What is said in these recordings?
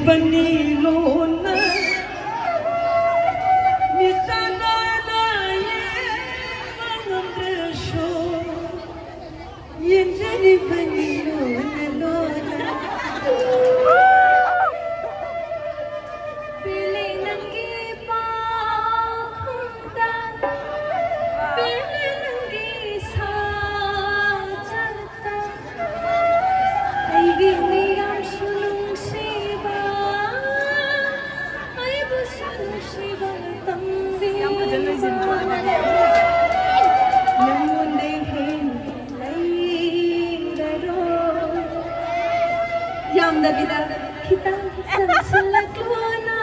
बनी लोना निचाना ये मंद्रशो ये जरी बनी लोना लोना पिले नंगे पाखुंदा पिले नंगे साजता ay giniyam sulung siba ay busulung siba tambi namunday hin laydaro yam da bida kita sansalakuna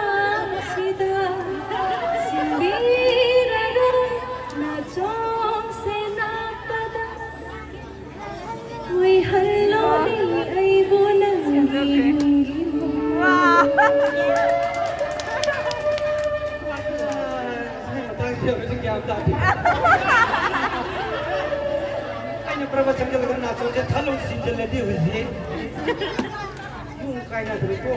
sida simbiraro na jong se napada Uy, hello, ay bulang gingi mo. Kaya प्रवचन केलं नाचवते थालून सिंचले दिवशी काय ना तरी तो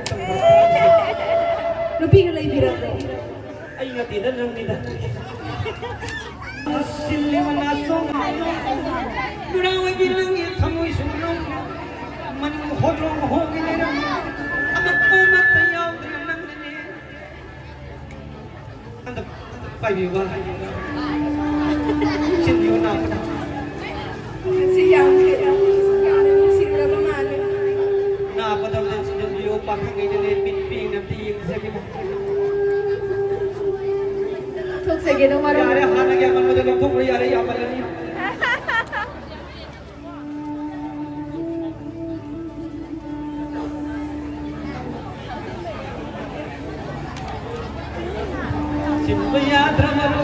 Lupi ka lang ibirap mo. ay ngatidan ng nida silli manasong durang bilang itamoy sulong manung hodrong hogin nila amat pumat tayaw ng nini anda paywa sinyo na Siyang kaya. Sila mamalo. napadam din sinyo pakangay nila pinping ng tiyong sa gima Tuk sige nung yare marunong. hana kaya man mo dalong pong yare yaman na niya Simpaya dramaru